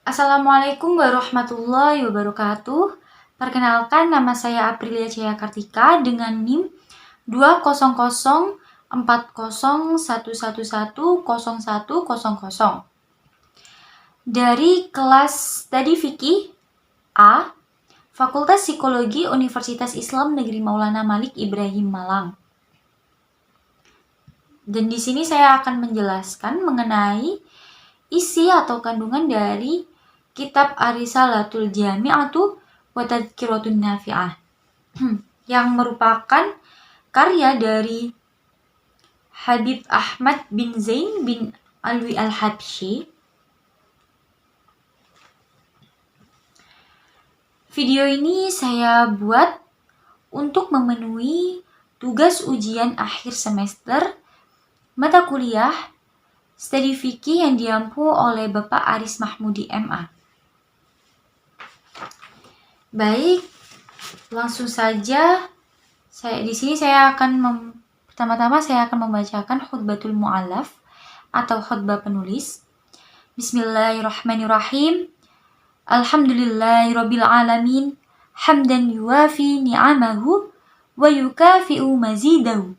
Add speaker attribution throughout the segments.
Speaker 1: Assalamualaikum warahmatullahi wabarakatuh. Perkenalkan, nama saya Aprilia Jaya Kartika dengan NIM 2004011110100 dari kelas Tadi Fikih A, Fakultas Psikologi Universitas Islam Negeri Maulana Malik Ibrahim Malang. Dan di sini saya akan menjelaskan mengenai isi atau kandungan dari Kitab Ar-Risalatul Jami'atu wa Tadhkiratun Nafi'ah yang merupakan karya dari Habib Ahmad bin Zain bin Alwi Al-Habsyi. Video ini saya buat untuk memenuhi tugas ujian akhir semester mata kuliah Studi Fikih yang diampu oleh Bapak Aris Mahmudi MA. Baik, langsung saja. Pertama-tama saya akan membacakan khutbatul mu'allaf atau khutbah penulis. Bismillahirrahmanirrahim. Alhamdulillahirabbil alamin, hamdan yuwafi ni'amahu wa yukafi'u mazidahu.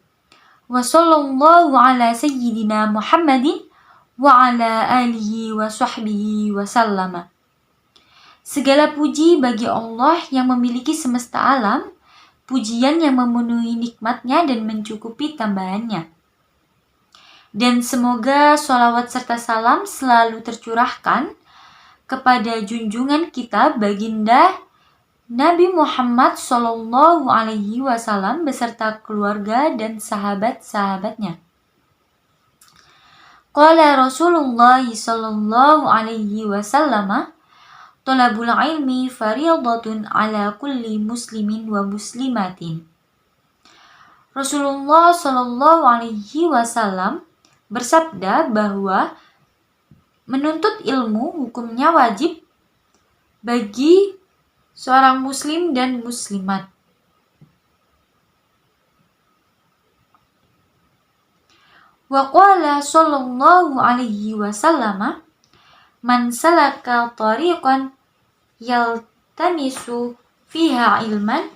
Speaker 1: Wa sallallahu ala sayyidina Muhammadin wa ala alihi wa sahbihi wa sallama. Segala puji bagi Allah yang memiliki semesta alam, pujian yang memenuhi nikmatnya dan mencukupi tambahannya. Dan semoga sholawat serta salam selalu tercurahkan kepada junjungan kita baginda Nabi Muhammad Sallallahu Alaihi Wasallam beserta keluarga dan sahabat-sahabatnya. Qala Rasulullah sallallahu alaihi wasallam, talabul ilmi fariyadatun ala kulli muslimin wa muslimatin. Rasulullah sallallahu alaihi wasallam bersabda bahwa menuntut ilmu hukumnya wajib bagi seorang muslim dan muslimat. Wa qala sallallahu alaihi wasallam, man salaka tariqan yaltamisu fiha ilman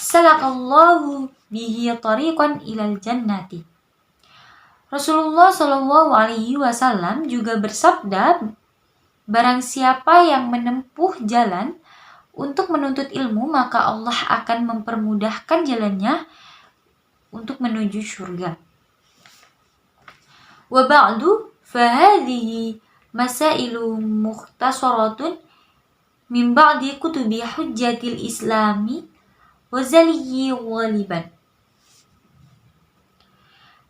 Speaker 1: salakallahu bihi tariqan ilal jannati. Rasulullah sallallahu alaihi wasallam juga bersabda, barang siapa yang menempuh jalan untuk menuntut ilmu, maka Allah akan mempermudahkan jalannya untuk menuju surga. Wa ba'du fahadhihi masailu mukhtasaratun min ba'di kutubi hujjatil islami wa zaliyi ghaliban.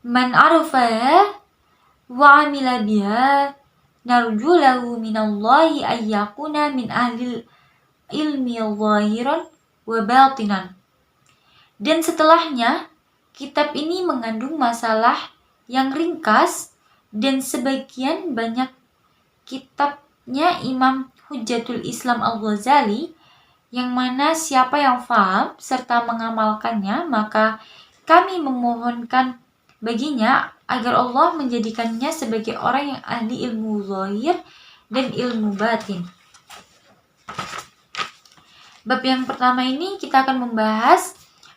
Speaker 1: Man arafaha wa amila biha narju lahu minallahi ayyakuna min ahlil ilmi zahiran wa batinan. Dan setelahnya, kitab ini mengandung masalah yang ringkas dan sebagian banyak kitabnya Imam Hujjatul Islam Al-Ghazali, yang mana siapa yang faham serta mengamalkannya, maka kami memohonkan baginya agar Allah menjadikannya sebagai orang yang ahli ilmu zahir dan ilmu batin. Bab yang pertama ini kita akan membahas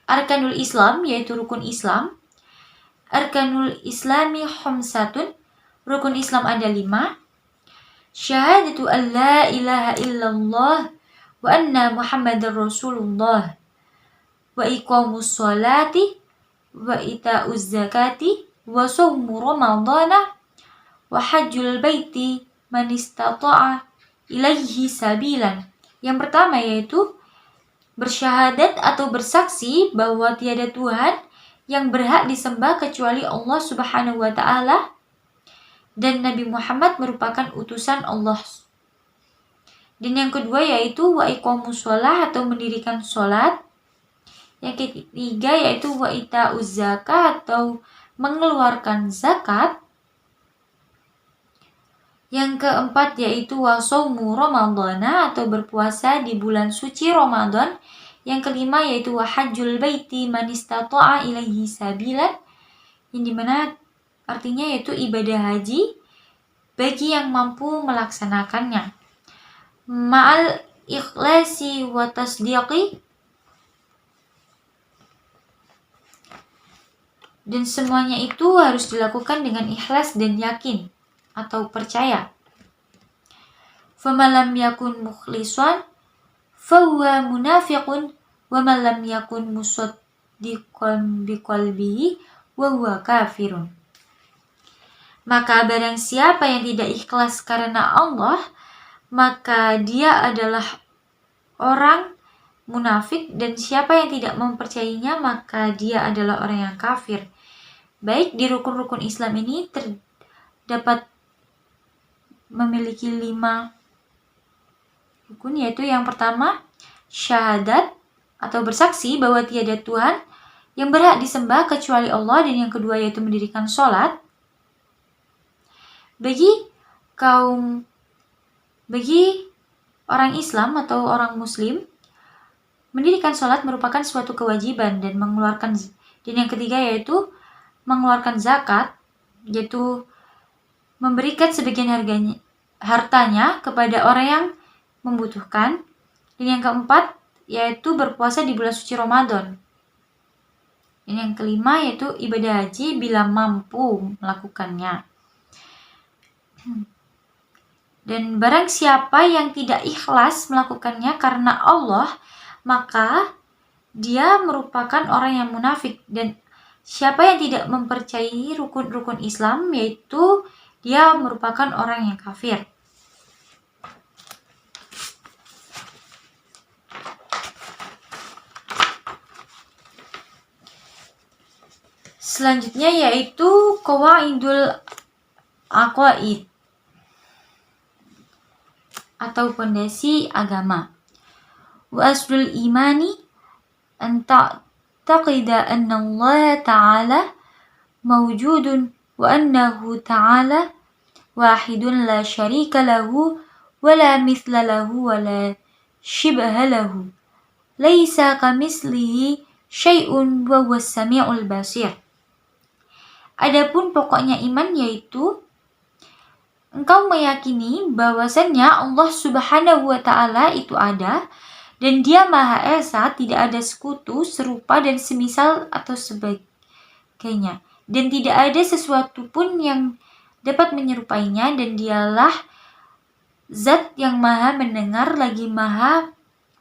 Speaker 1: Arkanul Islam, yaitu rukun Islam. Arkanul Islami khamsatun, rukun Islam ada 5. Syahadatu an la ilaha illallah wa anna Muhammadar Rasulullah, wa iqamus sholati wa ita'uz zakati wa shaumu ramadana wa hajjul baiti man istata'a ilaihi sabilan. Yang pertama yaitu bersyahadat atau bersaksi bahwa tiada Tuhan yang berhak disembah kecuali Allah Subhanahu wa taala dan Nabi Muhammad merupakan utusan Allah. Dan yang kedua yaitu wa iqamus shalah atau mendirikan salat. Yang ketiga yaitu wa ita'uz zakat atau mengeluarkan zakat. Yang keempat yaitu wa shaumu ramadana atau berpuasa di bulan suci Ramadan. Yang kelima yaitu wa hajjul baiti man istata'a ilaihi sabilan, yang dimana artinya yaitu ibadah haji bagi yang mampu melaksanakannya. ma'al ikhlasi wa tasdiqi, dan semuanya itu harus dilakukan dengan ikhlas dan yakin atau percaya. Famalam yakun mukhlisan fahuwa munafiqun wa man lam yakun musaddiqan biqalbihi wa huwa kafirun. Maka barang siapa yang tidak ikhlas karena Allah, maka dia adalah orang munafik, dan siapa yang tidak mempercayainya maka dia adalah orang yang kafir. Baik, di rukun-rukun Islam ini terdapat memiliki 5 rukun, yaitu yang pertama syahadat atau bersaksi bahwa tiada Tuhan yang berhak disembah kecuali Allah, dan yang kedua yaitu mendirikan sholat. Bagi orang Islam atau orang Muslim, mendirikan sholat merupakan suatu kewajiban dan yang ketiga yaitu mengeluarkan zakat, yaitu memberikan sebagian hartanya kepada orang yang membutuhkan. Dan yang keempat yaitu berpuasa di bulan suci Ramadan. Dan yang kelima yaitu ibadah haji bila mampu melakukannya. Dan barang siapa yang tidak ikhlas melakukannya karena Allah, maka dia merupakan orang yang munafik. Dan siapa yang tidak mempercayai rukun-rukun Islam, yaitu dia merupakan orang yang kafir. Selanjutnya yaitu qawaidul aqaid atau pondasi agama. Wa aslul imani an ta'taqida anna Allah Ta'ala mawjudun wa annahu Ta'ala wahidun la syarika lahu wa la mithla lahu wa la shibha lahu. Laisa kamislihi syai'un wa huwas sami'ul basir. Adapun pokoknya iman yaitu engkau meyakini bahwasannya Allah Subhanahu wa Ta'ala itu ada, dan Dia Maha Esa, tidak ada sekutu, serupa dan semisal atau sebagainya, dan tidak ada sesuatu pun yang dapat menyerupainya, dan Dialah Zat yang Maha mendengar lagi Maha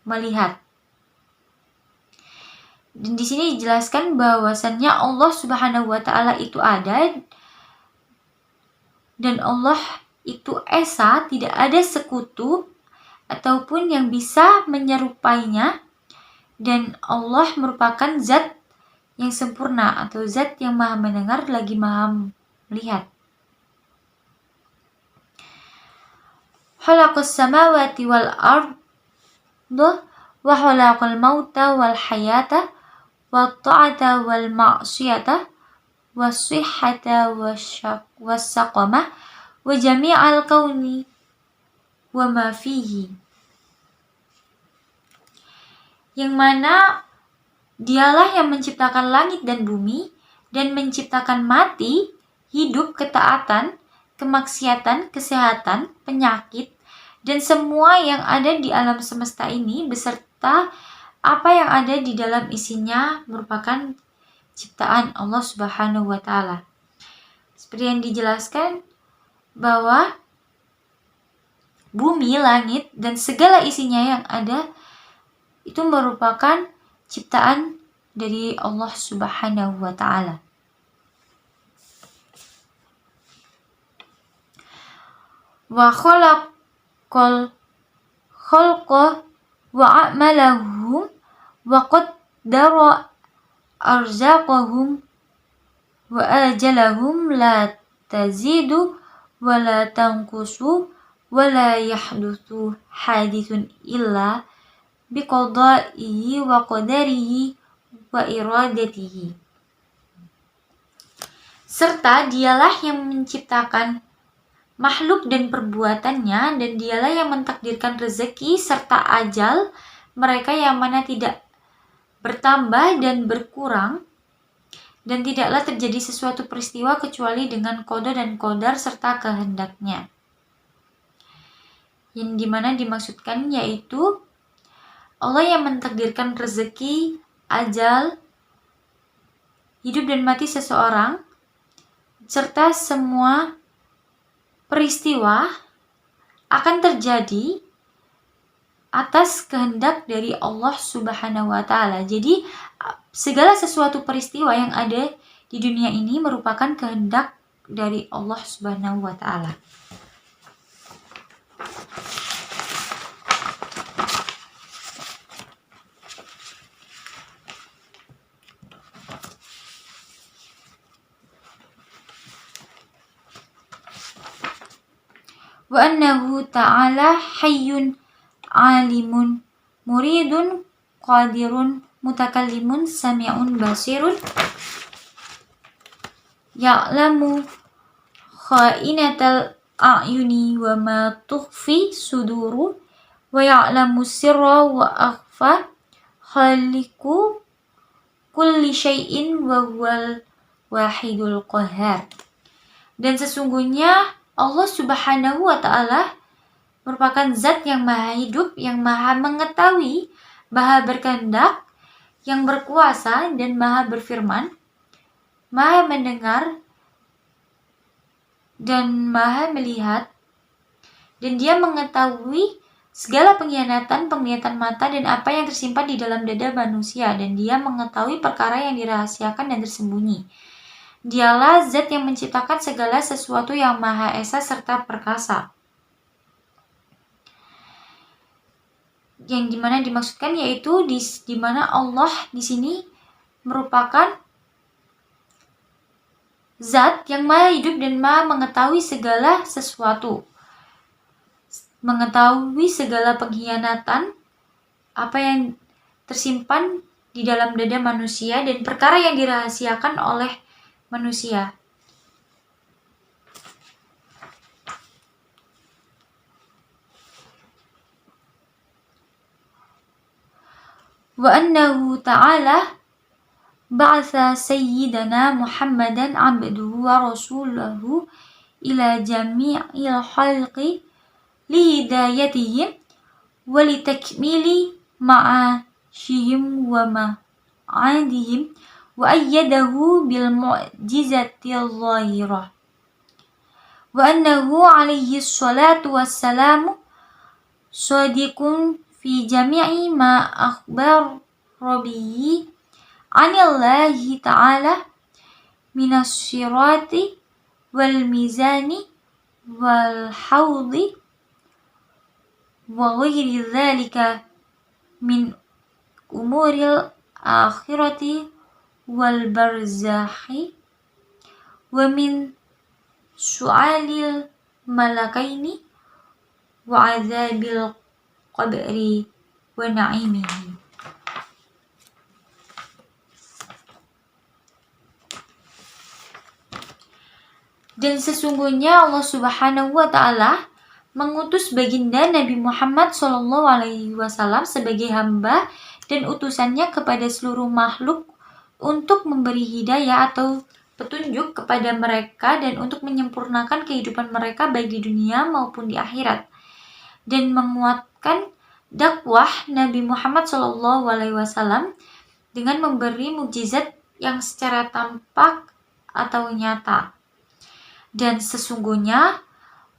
Speaker 1: melihat. Dan di sini dijelaskan bahwasannya Allah Subhanahu wa Ta'ala itu ada, dan Allah itu esa, tidak ada sekutu ataupun yang bisa menyerupainya, dan Allah merupakan zat yang sempurna atau zat yang Maha mendengar lagi Maha melihat. Khalaqas samawati wal arda wa khalaqal mauta wal hayata wa ta'ata wal ma'siyata wa sihhata wa saqama wa jami'al kauni wa ma fihi. Yang mana Dialah yang menciptakan langit dan bumi, dan menciptakan mati, hidup, ketaatan, kemaksiatan, kesehatan, penyakit, dan semua yang ada di alam semesta ini beserta apa yang ada di dalam isinya merupakan ciptaan Allah Subhanahu wa Ta'ala. Seperti yang dijelaskan bahwa bumi, langit, dan segala isinya yang ada itu merupakan ciptaan dari Allah Subhanahu wa Ta'ala. Wa khalaqal khalqa wa a'malahum wa qaddara arzaqahum wa ajalahum la tazidu wa la tanqusu wa la yahduthu hadithun illa biqada'ihi wa qadarihi wa iradatihi. Serta Dialah yang menciptakan makhluk dan perbuatannya, dan Dialah yang mentakdirkan rezeki serta ajal mereka yang mana tidak bertambah dan berkurang, dan tidaklah terjadi sesuatu peristiwa kecuali dengan qada dan qadar serta kehendaknya. yang dimana dimaksudkan yaitu Allah yang mentakdirkan rezeki, ajal, hidup dan mati seseorang, serta semua peristiwa akan terjadi atas kehendak dari Allah Subhanahu wa Ta'ala. Jadi, segala sesuatu peristiwa yang ada di dunia ini merupakan kehendak dari Allah Subhanahu wa Ta'ala. Wa annahu ta'ala hayyun alimun muridun qadirun mutakallimun sami'un basirun ya'lamu kha'inatal a'yuni wa ma tukhfi suduru wa ya'lamu sirra wa akhfa khaliqu kulli syai'in wa huwal wahidul qahhar. Dan sesungguhnya Allah Subhanahu wa Ta'ala merupakan zat yang maha hidup, yang maha mengetahui, maha berkehendak, yang berkuasa dan maha berfirman, maha mendengar dan maha melihat, dan Dia mengetahui segala penglihatan mata dan apa yang tersimpan di dalam dada manusia, dan Dia mengetahui perkara yang dirahasiakan dan tersembunyi. Dialah zat yang menciptakan segala sesuatu yang maha esa serta perkasa. Yang dimana dimaksudkan yaitu di mana Allah di sini merupakan zat yang maha hidup dan maha mengetahui segala sesuatu, mengetahui segala pengkhianatan, apa yang tersimpan di dalam dada manusia dan perkara yang dirahasiakan oleh manusia. Wa annahu ta'ala ba'atha sayyidana Muhammadan abduhu wa rasulahu ila jami'il khalqi lihidayatihim wa litakmili ma'ashihim wa ma'adihim wa ayyadahu bil mu'jizatil zahirah wa annahu alaihi salatu wassalamu sadiqun fi jami'i ma akhbar rabbihi anillahi ta'ala minas sirati wal mizani wal hawdi wa ghairi dhalika min umuril akhirati wal barzahi wa min su'alil malakaini wa azabil qabri wa na'imihi. Dan sesungguhnya Allah Subhanahu wa Ta'ala mengutus baginda Nabi Muhammad SAW sebagai hamba dan utusannya kepada seluruh makhluk untuk memberi hidayah atau petunjuk kepada mereka dan untuk menyempurnakan kehidupan mereka baik di dunia maupun di akhirat, dan menguatkan dakwah Nabi Muhammad SAW dengan memberi mukjizat yang secara tampak atau nyata. Dan sesungguhnya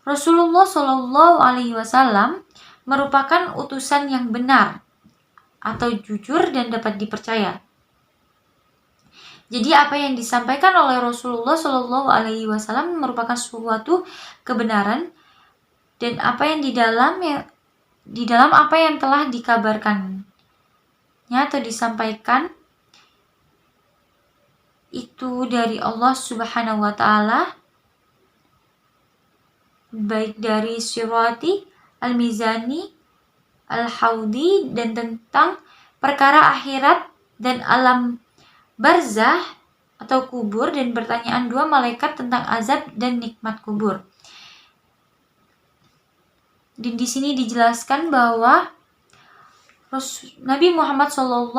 Speaker 1: Rasulullah SAW merupakan utusan yang benar atau jujur dan dapat dipercaya. Jadi apa yang disampaikan oleh Rasulullah SAW merupakan suatu kebenaran, dan apa yang di dalam apa yang telah dikabarkannya atau disampaikan itu dari Allah Subhanahu wa Ta'ala, baik dari sirati, al-mizani, al-haudi, dan tentang perkara akhirat dan alam barzah atau kubur, dan pertanyaan dua malaikat tentang azab dan nikmat kubur. Dan di sini dijelaskan bahwa Nabi Muhammad SAW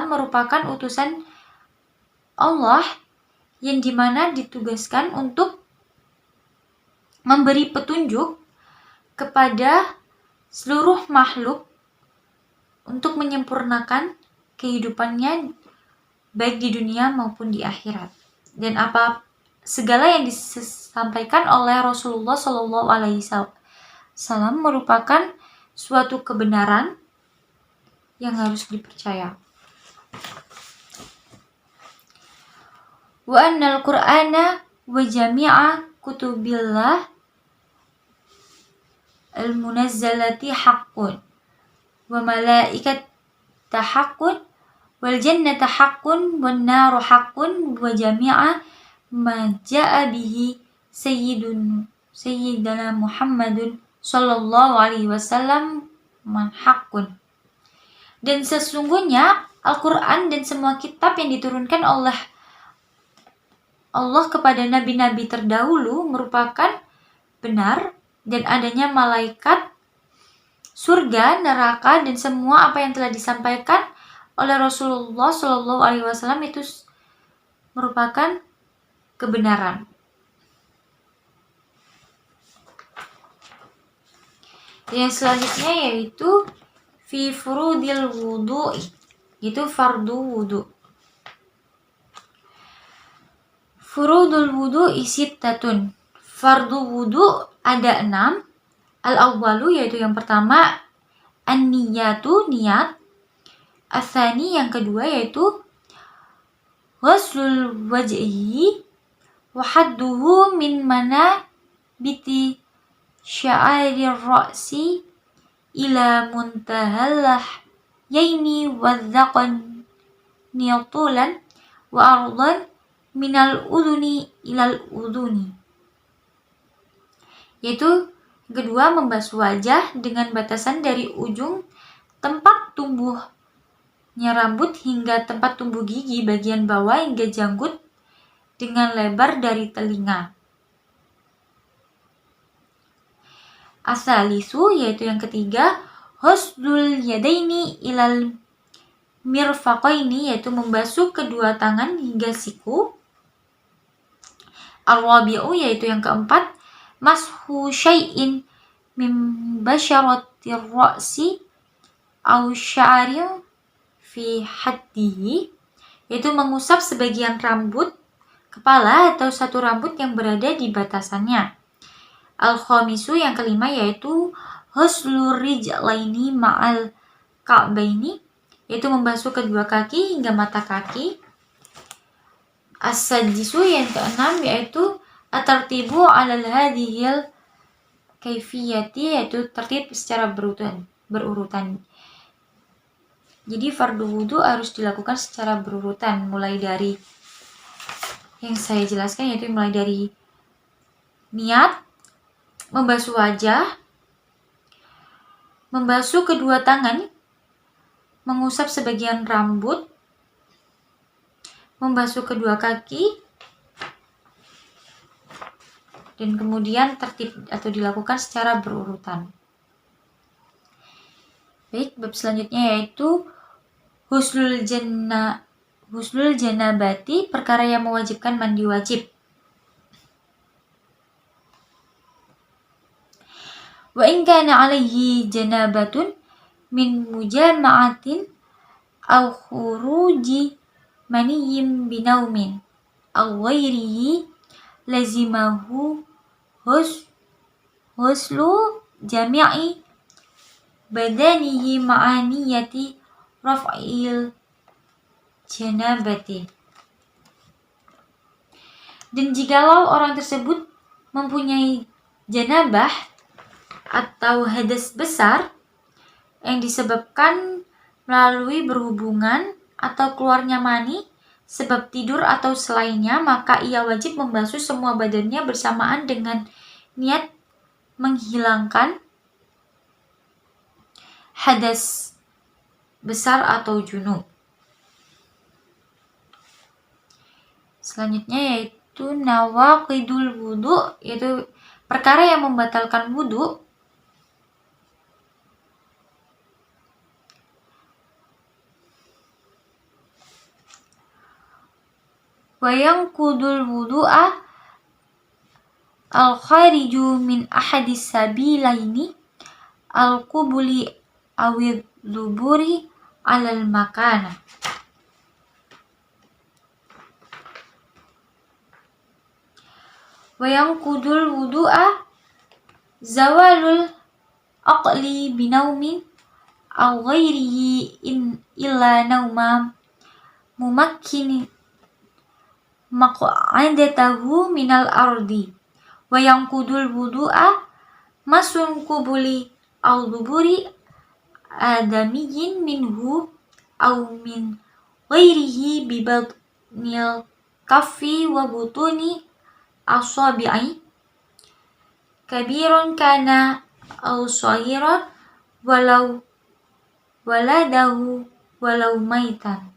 Speaker 1: merupakan utusan Allah yang dimana ditugaskan untuk memberi petunjuk kepada seluruh makhluk untuk menyempurnakan kehidupannya baik di dunia maupun di akhirat. Dan segala yang disampaikan oleh Rasulullah Shallallahu Alaihi Wasallam merupakan suatu kebenaran yang harus dipercaya. Wa annal Qur'ana wa jami'a kutubillah al-munazzalati haqqun wa malaikat haqqun wal jannata haqqun wan naru haqqun wa jami'a ma ja'a bihi sayyidina Muhammadun sallallahu alaihi wasallam man haqqun. Dan sesungguhnya Al-Qur'an dan semua kitab yang diturunkan oleh Allah kepada nabi-nabi terdahulu merupakan benar, dan adanya malaikat, surga, neraka, dan semua apa yang telah disampaikan oleh Rasulullah Shallallahu Alaihi Wasallam itu merupakan kebenaran. Yang selanjutnya yaitu fi furudil wudu, itu fardu wudu. Furudul wudu sittatun. Fardu wudu ada 6. Al-awwalu yaitu yang pertama an-niyatu, niat. As-tsani yang kedua yaitu ghuslul wajhi wa hadduhu min manabiti sya'arir ra'si ila muntahal yaini wadzaqan niyatulan wa ardan minal uduni ilal uduni. Yaitu kedua, membasuh wajah dengan batasan dari ujung tempat tumbuhnya rambut hingga tempat tumbuh gigi bagian bawah hingga janggut dengan lebar dari telinga. Asalisu yaitu yang ketiga, husdul yadaini ilal mirfaqaini, yaitu membasuh kedua tangan hingga siku. Ar-rabi'u yaitu yang keempat, mashu syai'in min basyaratir ra'si aw sya'ri fi haddihi, yaitu mengusap sebagian rambut kepala atau satu rambut yang berada di batasannya. Al-khamisu yang kelima yaitu huslur rijlaini ma'al ka'baini, yaitu membasuh kedua kaki hingga mata kaki. As-sadisu yang keenam yaitu at-tartibu 'alal hadhil kaifiyati, yaitu tertib secara berurutan. Jadi fardu wudu harus dilakukan secara berurutan, mulai dari yang saya jelaskan yaitu mulai dari niat, membasuh wajah, membasuh kedua tangan, mengusap sebagian rambut, membasuh kedua kaki, dan kemudian tertib atau dilakukan secara berurutan. Baik, bab selanjutnya yaitu huslul janabati, perkara yang mewajibkan mandi wajib. Wa in kana alaihi janabatun min mujama'atin aw khuruji maniyyin binaumin aw ghairihi lazimahu huslu jami'i badanihi ma'aniyati raf'il janabati. Dan jikalau orang tersebut mempunyai janabah atau hadas besar yang disebabkan melalui berhubungan atau keluarnya mani sebab tidur atau selainnya, maka ia wajib membasuh semua badannya bersamaan dengan niat menghilangkan hadas besar atau junub. Selanjutnya yaitu nawaqidul wudu, yaitu perkara yang membatalkan wudu. Wa yanqudul wudu'a al-khariju min ahadis sabilaini al-qubuli awid duburi alal makana. Wa yanqudul wudu'a zawalul aqli binaumin aw ghairihi illa nauma mumakkini maq'adatahu minal ardi. Wa yanqudul wudu'a masun qubuli aw duburi adamiyyin minhu aw min ghairihi bibadnil kaffi wa butuni asabi'i kabiron kana aw saghiran walau waladahu walau maitan.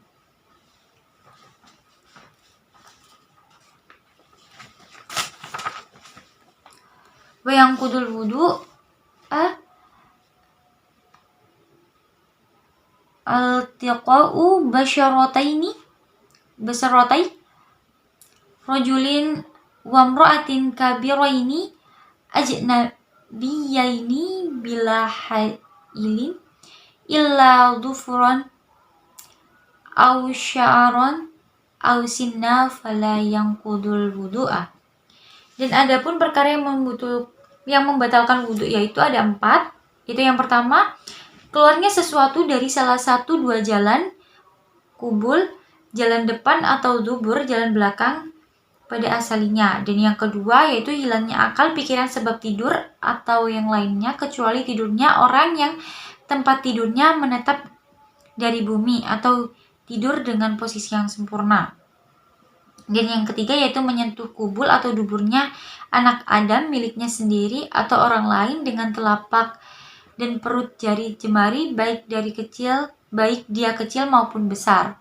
Speaker 1: Wa yanqudul wudu'a altiqa'u basaratai rajulin wa imra'atin kabiraini ajnabiyaini bila hailin illa dhufran aw sya'ran aw sinna fala yanqudul wudu'a. Dan adapun perkara yang membatalkan wudu yaitu ada 4. Itu yang pertama, keluarnya sesuatu dari salah satu 2 jalan, kubul, jalan depan atau dubur, jalan belakang pada asalinya. Dan yang kedua yaitu hilangnya akal, pikiran sebab tidur atau yang lainnya kecuali tidurnya orang yang tempat tidurnya menetap dari bumi atau tidur dengan posisi yang sempurna. Dan yang ketiga yaitu menyentuh kubul atau duburnya anak Adam miliknya sendiri atau orang lain dengan telapak dan perut jari jemari baik dia kecil maupun besar.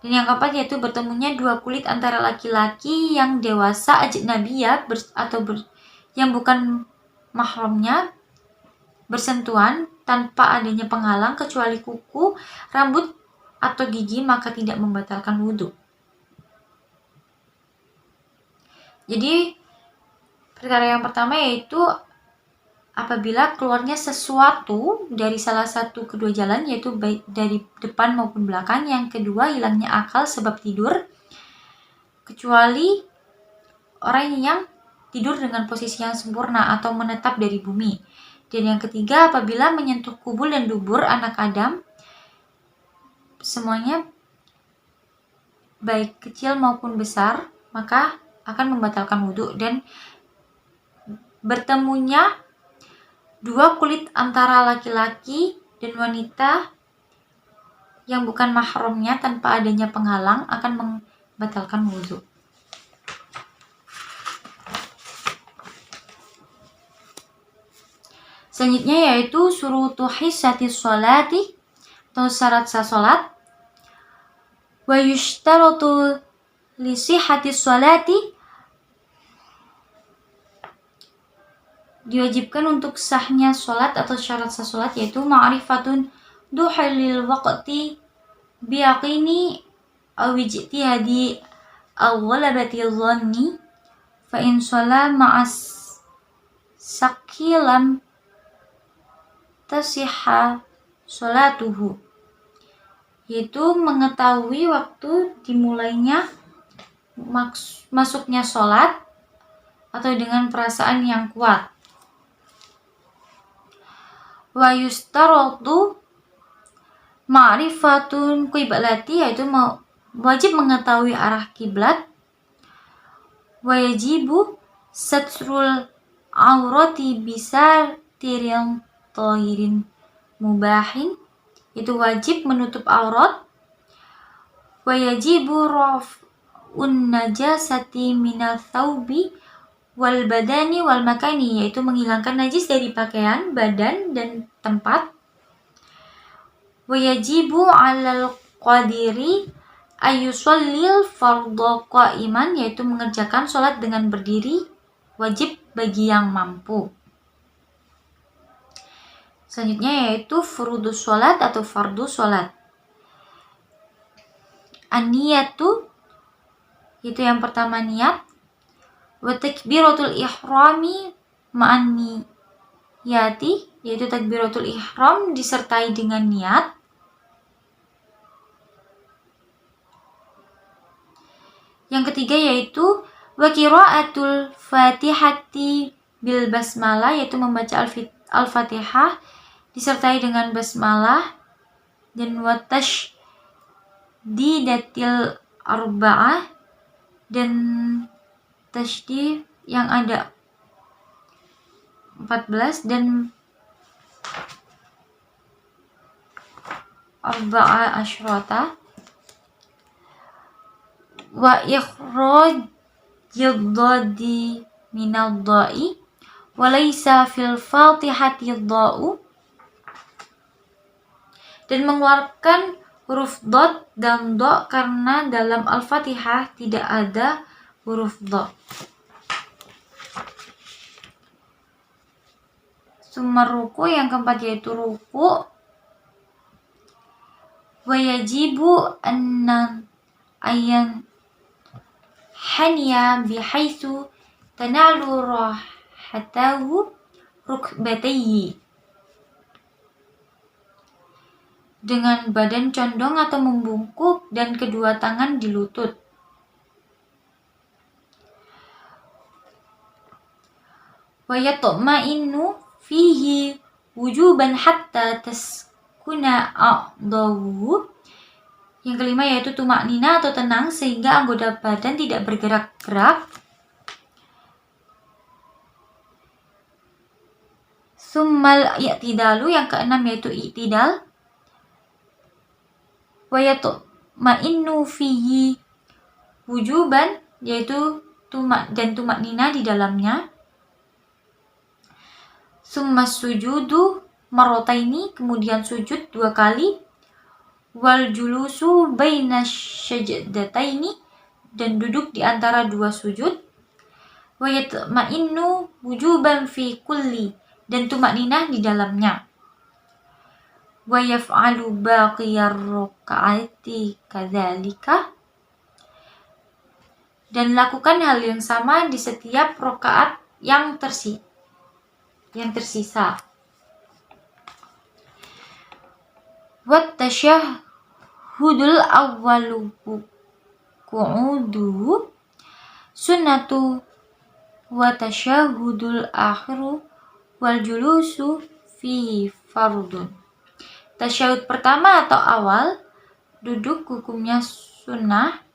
Speaker 1: Dan yang keempat yaitu bertemunya 2 kulit antara laki-laki yang dewasa ajnabiyah yang bukan mahramnya bersentuhan tanpa adanya penghalang kecuali kuku, rambut atau gigi, maka tidak membatalkan wudhu. Jadi perkara yang pertama yaitu apabila keluarnya sesuatu dari salah satu kedua jalan, yaitu baik dari depan maupun belakang. Yang kedua, hilangnya akal sebab tidur, kecuali orang yang tidur dengan posisi yang sempurna atau menetap dari bumi. Dan yang ketiga, apabila menyentuh kubul dan dubur anak Adam, semuanya baik kecil maupun besar, maka akan membatalkan wudhu. Dan bertemunya 2 kulit antara laki-laki dan wanita yang bukan mahramnya tanpa adanya penghalang akan membatalkan wudhu. Selanjutnya yaitu surutu hissatis sholati atau syarat sah sholat. Wa yushtaratu li sihhatis sholati, diwajibkan untuk sahnya sholat atau syarat sah sholat yaitu ma'rifatun duhulil waqti biyaqini aw ijtihadi aw ghalabati dhanni fa in shola ma'as sakhi lam tasihha sholatuhu, yaitu mengetahui waktu dimulainya masuknya sholat atau dengan perasaan yang kuat. Wa yustaratu ma'rifatun qiblati, yaitu wajib mengetahui arah kiblat. Wa yajibu satrul aurati bisatirin tahirin mubahin, itu wajib menutup aurat. Wa yajibu raf'un najasati minal thawbi wal badani wal makani, yaitu menghilangkan najis dari pakaian, badan, dan tempat. Wa yajibu 'alal qadiri ayyusallil fardhu qa'iman, yaitu mengerjakan sholat dengan berdiri, wajib bagi yang mampu. Selanjutnya yaitu furudus sholat atau fardu sholat. An-niyatu, itu yang pertama niat. Wa takbiratul ihrami ma'an niyati, yaitu takbiratul ihram disertai dengan niat. Yang ketiga yaitu wa qiraatul fatihati bil basmalah, yaitu membaca al-fatihah disertai dengan basmalah. Dan wa tashdidatil arba'ah, dan tasydid yang ada 14 dan arba'a asyrata. Wa ikhrajid dhadi minal dha'i wa laysa fil fatihati dha'u, dan mengeluarkan huruf dhad dan dha karena dalam al-fatihah tidak ada huruf dha. Summa ruku, yang keempat yaitu ruku. Wa yajibu ayan haniya bihaitsu tanalu rahatahu rukbatayhi, dengan badan condong atau membungkuk dan kedua tangan di lutut. Wa yatma'innu fihi wujuban hatta taskuna a'dahu. Yang kelima yaitu tumaknina atau tenang sehingga anggota badan tidak bergerak-gerak. Summal i'tidalu, yang keenam yaitu i'tidal. Wa yatma'innu fihi wujuban, yaitu tumaknina di dalamnya. Summa sujudu marrataini, kemudian sujud 2 kali. Wal julusu baina syajdataini, dan duduk di antara 2 sujud. Wa yatma'innu wujuban fi kulli, dan tumakninah di dalamnya. Wa yaf'alu baqiyar raka'ati kadzalika, dan lakukan hal yang sama di setiap rakaat yang tersisa. Wa tasyahhudul awwalu qu'udu sunnatu wa tasyahhudul akhiru wal julusu fi fardun. Tasyahud pertama atau awal duduk hukumnya sunnah,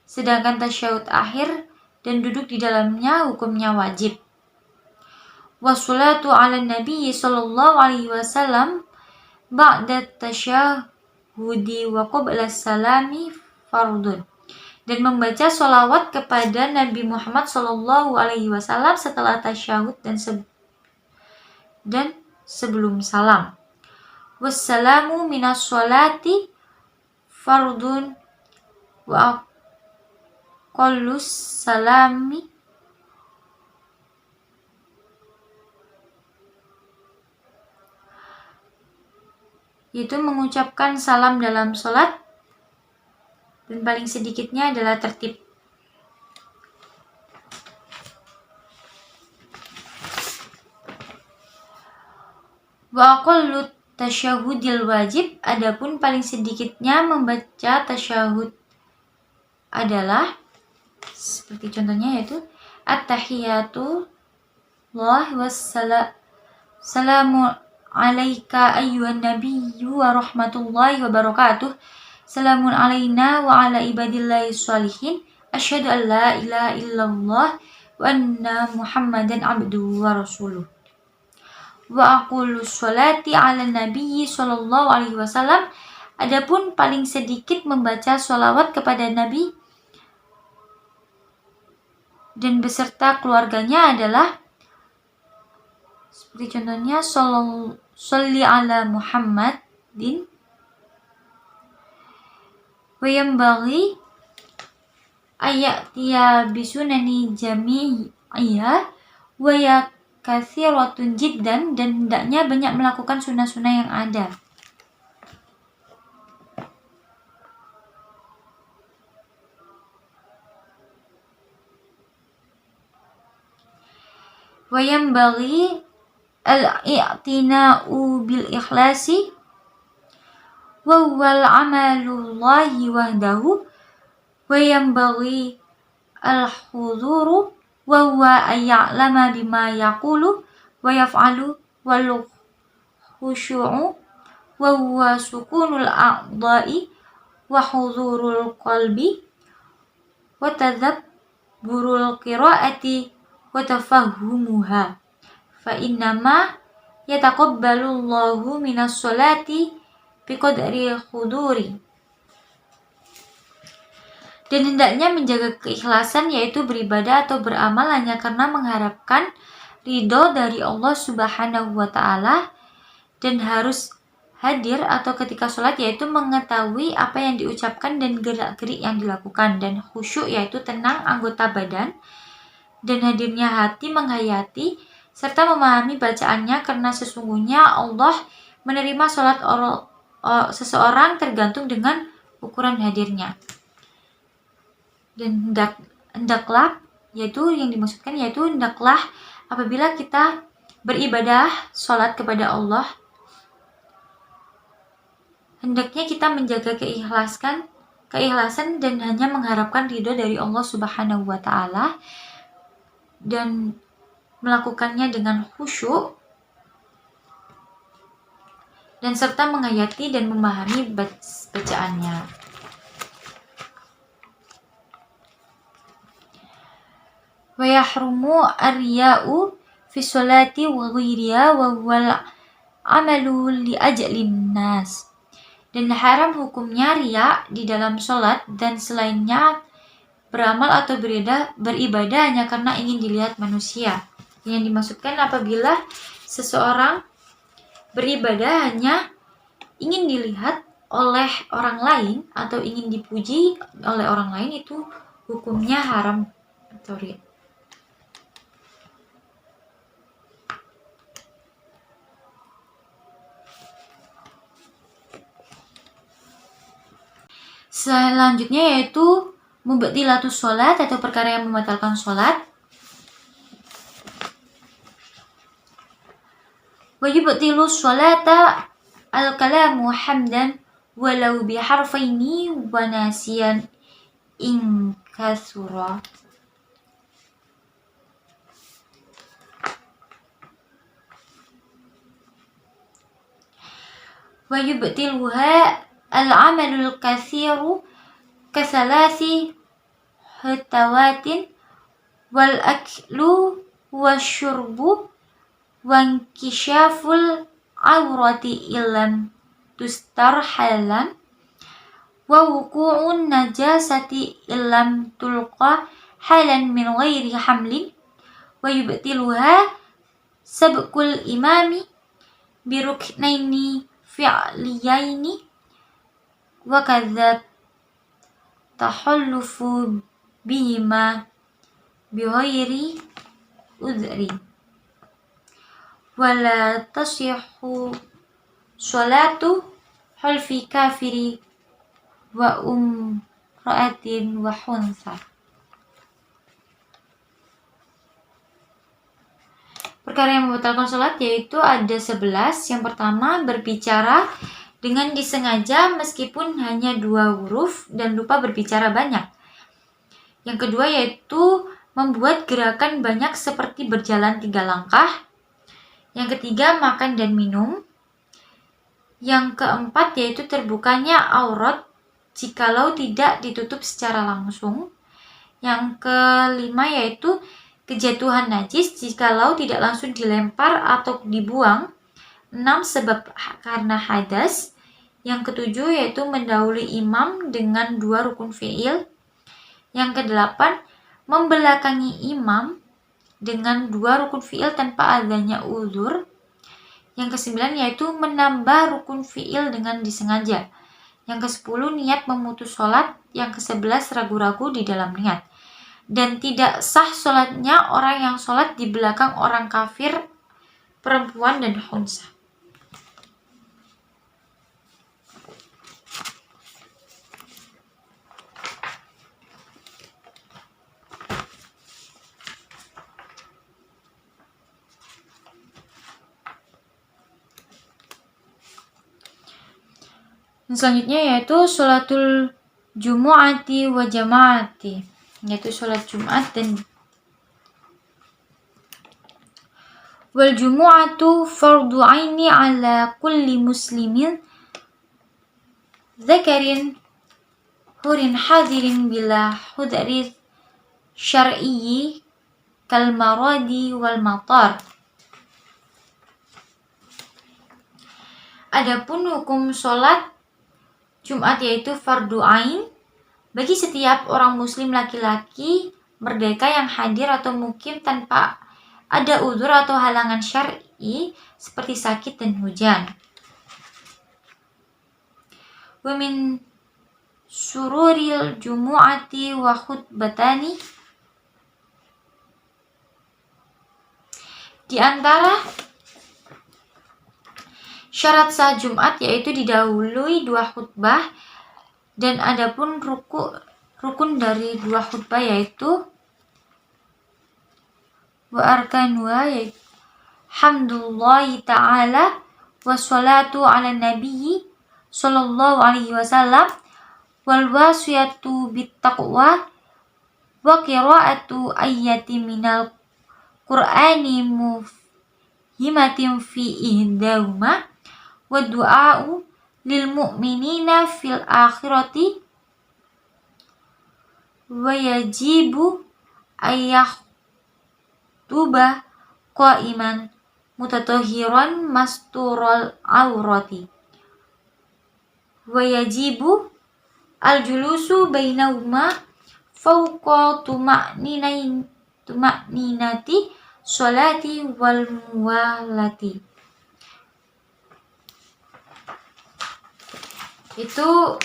Speaker 1: sedangkan tasyahud akhir dan duduk di dalamnya hukumnya wajib. Wassalatu ala nabi sallallahu alaihi wasallam ba'da tasyahudi wa qabla salami fardun, dan membaca sholawat kepada Nabi Muhammad sallallahu alaihi wasallam setelah tasyahud dan sebelum salam. Wassalamu minas sholati fardun wa aqallus salami yaitu mengucapkan salam dalam sholat, dan paling sedikitnya adalah tertib. Wa aqallut tasyahudil wajib, adapun paling sedikitnya membaca tasyahud adalah seperti contohnya yaitu at-tahiyatu wassalamu alaika ayyuhan nabiyyu wa rahmatullahi wa barakatuh. Salamun alaina wa ala ibadillahi sholihin. Asyhadu an la ilaha illallah wa anna muhammadan abduhu wa rasuluh. Wa aqulu sholati ala nabiyyi sallallahu alaihi wasallam, adapun paling sedikit membaca sholawat kepada Nabi dan beserta keluarganya adalah seperti contohnya sholli ala Muhammadin wa yambaghi ayatiya bisunani jami'iyah wa katsiratun jiddan, dan hendaknya banyak melakukan sunnah-sunnah yang ada. Wa yanbaghi al-i'tina'u bil ikhlasi wa huwal amalullahi wahdahu wa yanbaghi al-huduru wa huwa ayya'lama bima yaqulu wa yaf'alu wal khusyu'u wa huwa sukunul a'dha'i wa hudurul qalbi wa tadabburul qira'ati wa tafahumuha fa innama yataqabbalullahu minas sholati biqadri huduri. Dan hendaknya menjaga keikhlasan, yaitu beribadah atau beramal hanya karena mengharapkan ridho dari Allah Subhanahu wa Ta'ala, dan harus hadir atau ketika sholat, yaitu mengetahui apa yang diucapkan dan gerak-gerik yang dilakukan, dan khusyuk yaitu tenang anggota badan dan hadirnya hati menghayati serta memahami bacaannya, karena sesungguhnya Allah menerima sholat seseorang tergantung dengan ukuran hadirnya. Dan hendaklah, yaitu yang dimaksudkan yaitu hendaklah apabila kita beribadah sholat kepada Allah, hendaknya kita menjaga keikhlasan dan hanya mengharapkan ridho dari Allah Subhanahu wa Ta'ala, dan melakukannya dengan khusyuk dan serta menghayati dan memahami bacaannya. Wa yahrumu ar-riya'u fi sholati wa ghiriha wa huwal amalu li ajlin nas. Dan haram hukumnya riya di dalam sholat dan selainnya beramal atau beribadah hanya karena ingin dilihat manusia. Yang dimaksudkan apabila seseorang beribadah hanya ingin dilihat oleh orang lain atau ingin dipuji oleh orang lain, itu hukumnya haram atau riya. Selanjutnya yaitu mubtilatus sholat atau perkara yang membatalkan sholat. Wa yubtilu sholata al-kalamu hamdan walau biharfaini wa nasiyan in kathura. Wa yubtiluha al-amalul kathiru kasalasi hatawatin wal aklu wasyurbu wankishaful awrati illam tustar halan wa wuku'un najasati illam tulqa halan min ghairi hamlin wa yubtiluha sabqul imami biruknaini fi'liyaini wa kadza tahallufu bihima bighairi udhri wala tasihhu sholatu halfi kafiri wa ra'atin wa hunsa. Perkara yang membatalkan sholat yaitu ada 11. Yang pertama, berbicara dengan disengaja meskipun hanya 2 huruf dan lupa berbicara banyak. Yang kedua yaitu membuat gerakan banyak seperti berjalan 3 langkah. Yang ketiga, makan dan minum. Yang keempat yaitu terbukanya aurat jikalau tidak ditutup secara langsung. Yang kelima yaitu kejatuhan najis jikalau tidak langsung dilempar atau dibuang. 6 sebab karena hadas. Yang ketujuh yaitu mendahului imam dengan 2 rukun fi'il. Yang kedelapan, membelakangi imam dengan 2 rukun fi'il tanpa adanya uzur. Yang kesembilan yaitu menambah rukun fi'il dengan disengaja. Yang ke-10 niat memutus sholat. Yang ke-11 ragu-ragu di dalam niat. Dan tidak sah sholatnya orang yang sholat di belakang orang kafir, perempuan dan khunsa. Selanjutnya yaitu sholatul jumu'ati wa jama'ati, yaitu sholat Jumat dan wal jumu'atu fardu aini ala kulli muslimin dzakarin hurin hadirin bila hudari syar'iyyi kal maradi wal matar. Adapun hukum sholat Jumat yaitu fardu ain bagi setiap orang muslim laki-laki merdeka yang hadir atau mukim tanpa ada udzur atau halangan syar'i seperti sakit dan hujan. Wa min sururil jumu'ati wa khutbatani, di antara syarat sah Jumat yaitu didahului 2 khutbah, dan adapun rukun dari 2 khutbah yaitu wa arkanwa yaitu hamdulillahi ta'ala wa sholatu ala nabiyyi sallallahu alaihi wasallam wal wasiyatu bittaqwa wa qira'atu ayati minal qur'ani mufhimatin fi ihdahuma wa du'a'u lil mu'minina fil akhirati wa yajibu tuba qa'iman mutatahhiran mastural aurati wa yajibu al-julusu bainahuma fawqa tuma'ninati sholati wal muwalati. Itu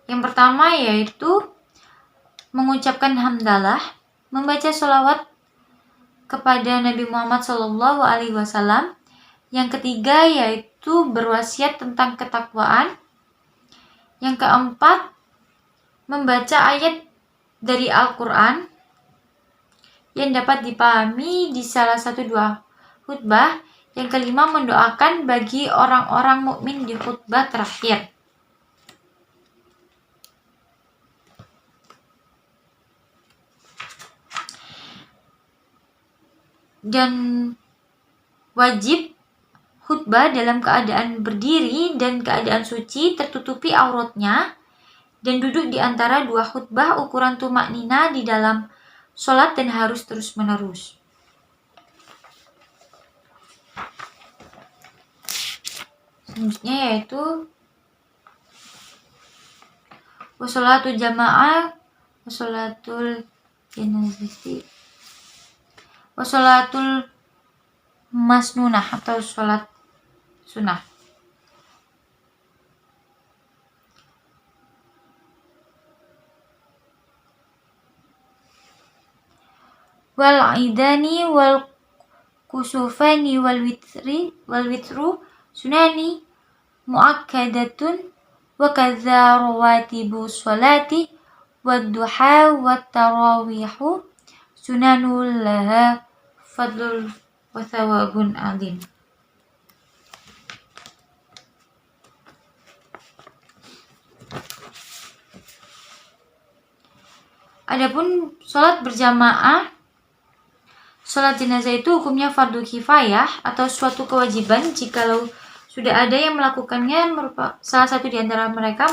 Speaker 1: yang pertama yaitu mengucapkan hamdalah, membaca sholawat kepada Nabi Muhammad SAW. Yang ketiga yaitu berwasiat tentang ketakwaan. Yang keempat, membaca ayat dari Al-Quran yang dapat dipahami di salah satu 2 khutbah. Yang kelima, mendoakan bagi orang-orang mukmin di khutbah terakhir. Dan wajib khutbah dalam keadaan berdiri dan keadaan suci, tertutupi auratnya, dan duduk di antara 2 khutbah ukuran tumaknina di dalam sholat dan harus terus-menerus. Selanjutnya yaitu wassalatul jamaah, wassalatul janazati, wassalatul masnunah atau sholat sunnah. Wal idani wal kusufani wal witru sunani muakkadatun wa kadza rawatibu sholati wad duha wat tarawihu sunanul laha fadlul wa thawabun alim. Adapun sholat berjamaah, sholat jenazah itu hukumnya fardu kifayah atau suatu kewajiban jikalau sudah ada yang melakukannya salah satu di antara mereka,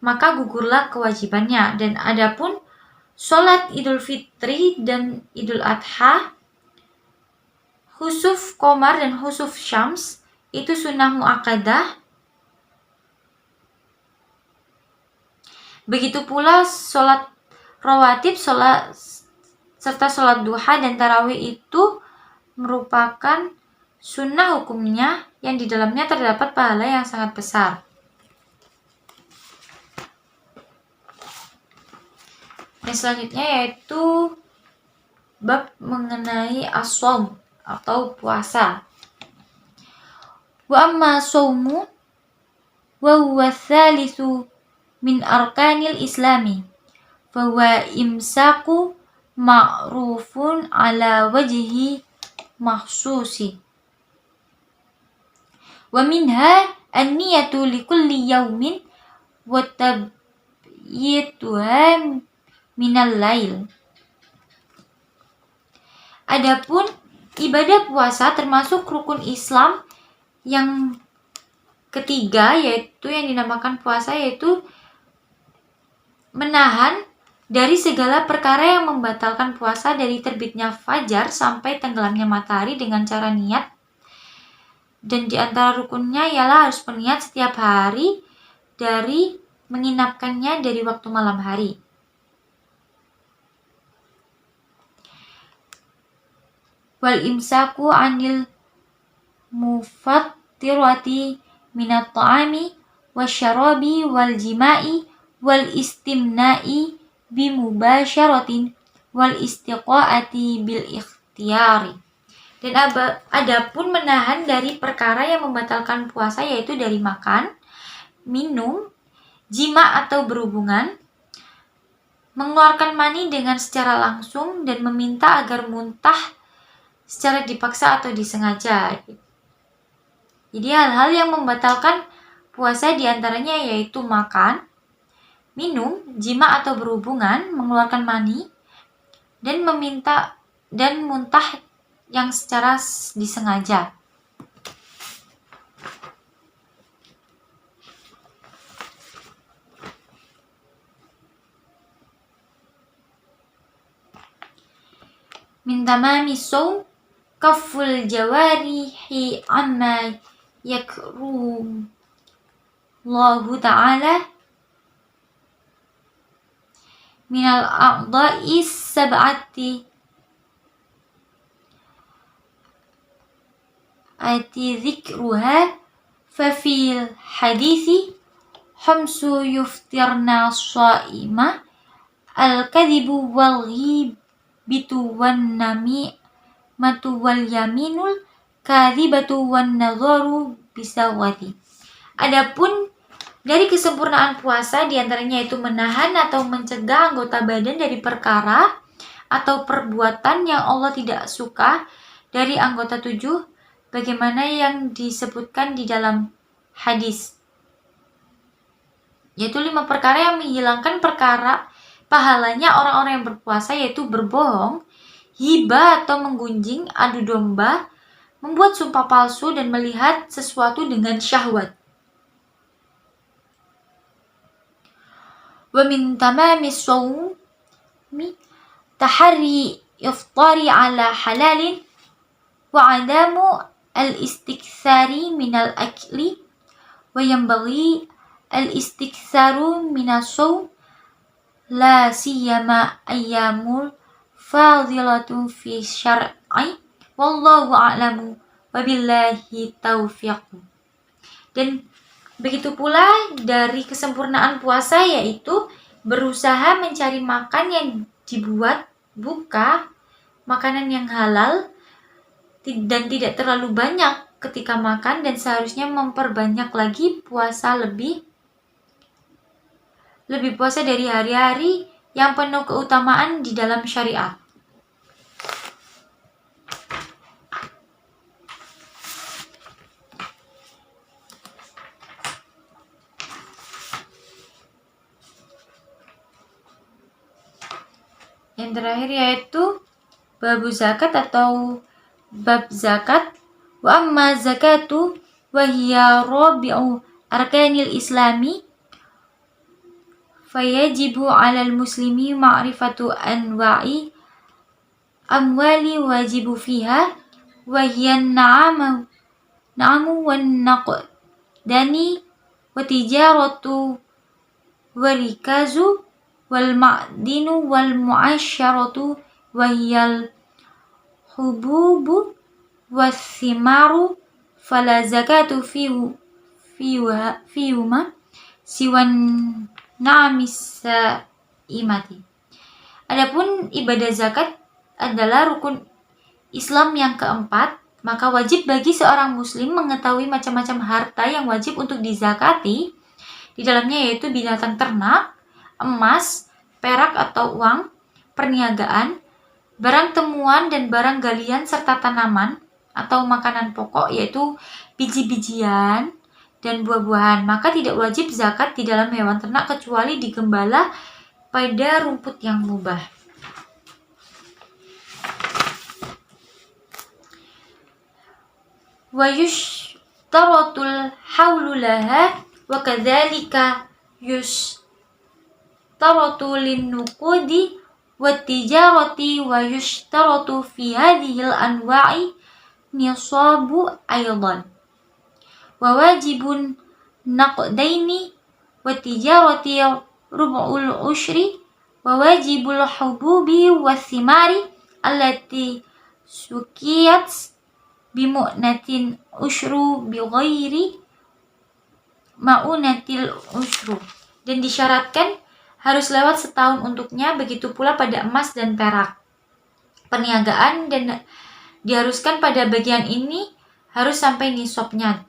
Speaker 1: maka gugurlah kewajibannya. Dan adapun sholat Idul Fitri dan Idul Adha, khusuf qamar dan khusuf syams itu sunnah muakkadah. Begitu pula sholat rawatib, serta sholat duha dan tarawih itu merupakan sunnah hukumnya yang di dalamnya terdapat pahala yang sangat besar. Yang selanjutnya yaitu bab mengenai as-shaum atau puasa. Wa amma shaumu wa huwa tsalitsu min arkanil islami fa huwa imsaku ma'rufun ala wajhi mahsusi wa minha an-niyatu likulli yaumin wa tabyituha minal lail. Adapun ibadah puasa termasuk rukun Islam yang ketiga, yaitu yang dinamakan puasa, yaitu menahan dari segala perkara yang membatalkan puasa dari terbitnya fajar sampai tenggelamnya matahari dengan cara niat. Dan di antara rukunnya ialah harus berniat setiap hari dari menginapkannya dari waktu malam hari. Wal imsaku anil mufattirati minat ta'ami wasyarabi wal jima'i wal istimna'i bimubasyaratin wal istiqaati bil ikhtiyari. Dan adapun menahan dari perkara yang membatalkan puasa, yaitu dari makan, minum, jima atau berhubungan, mengeluarkan mani dengan secara langsung, dan meminta agar muntah secara dipaksa atau disengaja. Jadi hal-hal yang membatalkan puasa diantaranya yaitu makan, minum, jima atau berhubungan, mengeluarkan mani, dan meminta dan muntah yang secara disengaja. Min tamami shaum kaful jawarihi amma yakrum Allah Ta'ala minal a'dha'is sab'ati ati dzikruha fa fil hadithi khamsu yuftirna shaima al-kadhibu wal ghibitu wan namimatu wal yaminul kadhibatu wan nadharu bisawati. Adapun dari kesempurnaan puasa diantaranya yaitu menahan atau mencegah anggota badan dari perkara atau perbuatan yang Allah tidak suka dari anggota 7, bagaimana yang disebutkan di dalam hadis, yaitu 5 perkara yang menghilangkan perkara pahalanya orang-orang yang berpuasa, yaitu berbohong, hibah atau menggunjing, adu domba, membuat sumpah palsu, dan melihat sesuatu dengan syahwat. Wa min tamamis shaumi tahari iftari ala halalin wa adamu al-istiktsari minal akli wa yanbaghi al-istiktsaru minas shaum la siyama ayyamul fadilatun fi syar'i wallahu a'lamu wabillahi taufiq. Dan begitu pula dari kesempurnaan puasa yaitu berusaha mencari makan yang dibuat buka, makanan yang halal dan tidak terlalu banyak ketika makan, dan seharusnya memperbanyak lagi puasa lebih puasa dari hari-hari yang penuh keutamaan di dalam syariat. Yang terakhir yaitu babu zakat atau bab zakat. Wa amma zakatu wa hiya rabi'u arkanil islami fayajibu 'alal muslimi ma'rifatu anwa'i amwali wajibu fiha wa hiya na'amu wan naqdani wa tijaratu wa rikazu wal ma'dinu wal mu'asyaratu wa hiyal hububu was-simaru fala zakatu fiyuma siwan na'mis imati. Adapun ibadah zakat adalah rukun Islam yang keempat, maka wajib bagi seorang muslim mengetahui macam-macam harta yang wajib untuk dizakati. Di dalamnya yaitu binatang ternak, emas, perak atau uang, perniagaan, barang temuan dan barang galian serta tanaman atau makanan pokok yaitu biji-bijian, dan buah-buahan. Maka tidak wajib zakat di dalam hewan ternak kecuali digembala pada rumput yang mubah. Wa yushtaratul haulu laha wa kadzalika yushtaratu lin-nuqudi wat-tijarati wa yushtaratu fi hadhil anwa'i nisabu aydan wa wajibun naqdaini wat-tijarati rub'ul ushri wa wajibul hububi wath-thimari allati sukiyat bimu'natin ushru bighairi ma'unatil ushru, dan disyaratkan harus lewat setahun untuknya, begitu pula pada emas dan perak. Perniagaan dan diharuskan pada bagian ini harus sampai nisabnya,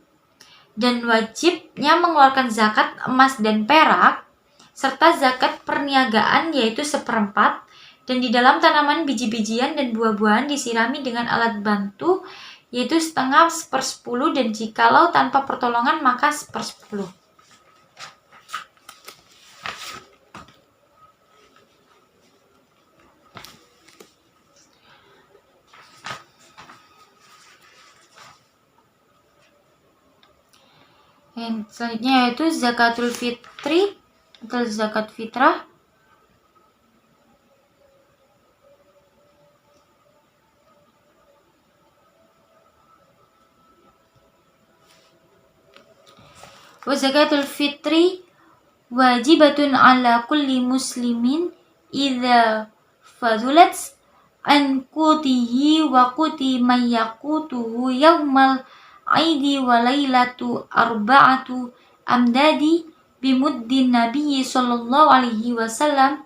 Speaker 1: dan wajibnya mengeluarkan zakat emas dan perak serta zakat perniagaan yaitu 1/4, dan di dalam tanaman biji-bijian dan buah-buahan disirami dengan alat bantu yaitu 1/2/10, dan jikalau tanpa pertolongan maka 1/10. Yang selanjutnya yaitu zakatul fitri atau zakat fitrah. Wa zakatul fitri wajibatun ala kulli muslimin idza fadulat an qutihi wa quti man yaqutuhu yawmal aidi wa lailatu arba'atu amdadi bimuddin nabiyyi sallallahu alaihi wasallam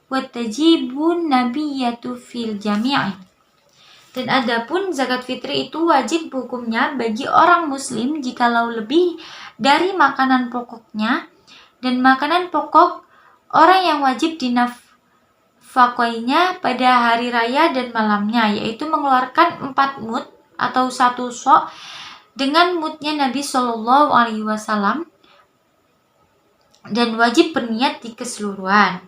Speaker 1: wa tajibun nabiyyatu fil jami'i. Dan adapun zakat fitri itu wajib hukumnya bagi orang muslim jikalau lebih dari makanan pokoknya, dan makanan pokok orang yang wajib dinafkainya pada hari raya dan malamnya, yaitu mengeluarkan 4 mud atau 1 sok dengan mudnya Nabi Shallallahu Alaihi Wasallam, dan wajib berniat di keseluruhan.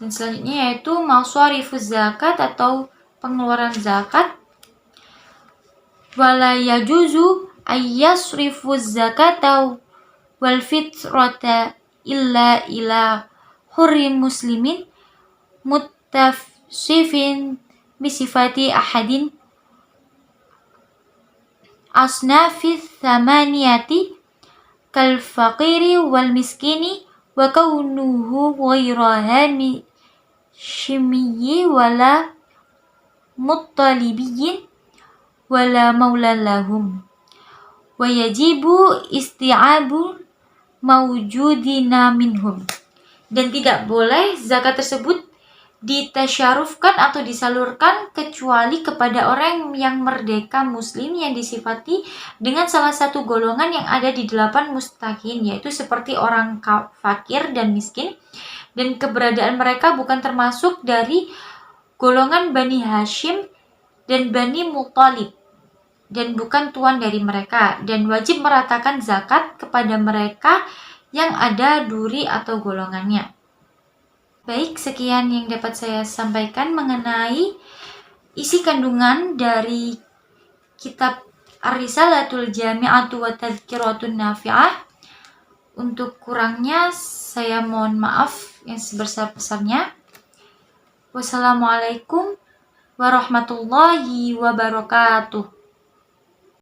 Speaker 1: Dan selanjutnya yaitu masharifuz zakat atau pengeluaran zakat. Wala yajuzu ayyasrifuz zakata wal fitrata illa ila hurrim muslimin muttafsifin bisifati ahadin asnafith thamaniyati kal faqiri wal miskini wa kaunuhu ghayra shimiyyi wala muttalibiyyin wala maulan lahum wa yajibu isti'abu mawjudina minhum. Dan tidak boleh zakat tersebut ditasyarufkan atau disalurkan kecuali kepada orang yang merdeka muslim yang disifati dengan salah satu golongan yang ada di 8 mustahin, yaitu seperti orang fakir dan miskin, dan keberadaan mereka bukan termasuk dari golongan Bani Hashim dan Bani Muttalib, dan bukan tuan dari mereka, dan wajib meratakan zakat kepada mereka yang ada duri atau golongannya. Baik, sekian yang dapat saya sampaikan mengenai isi kandungan dari kitab Ar-Risalatul Jami'atu wa Tadhkiratun Nafi'ah. Untuk kurangnya saya mohon maaf yang sebesar-besarnya. Wassalamualaikum warahmatullahi wabarakatuh.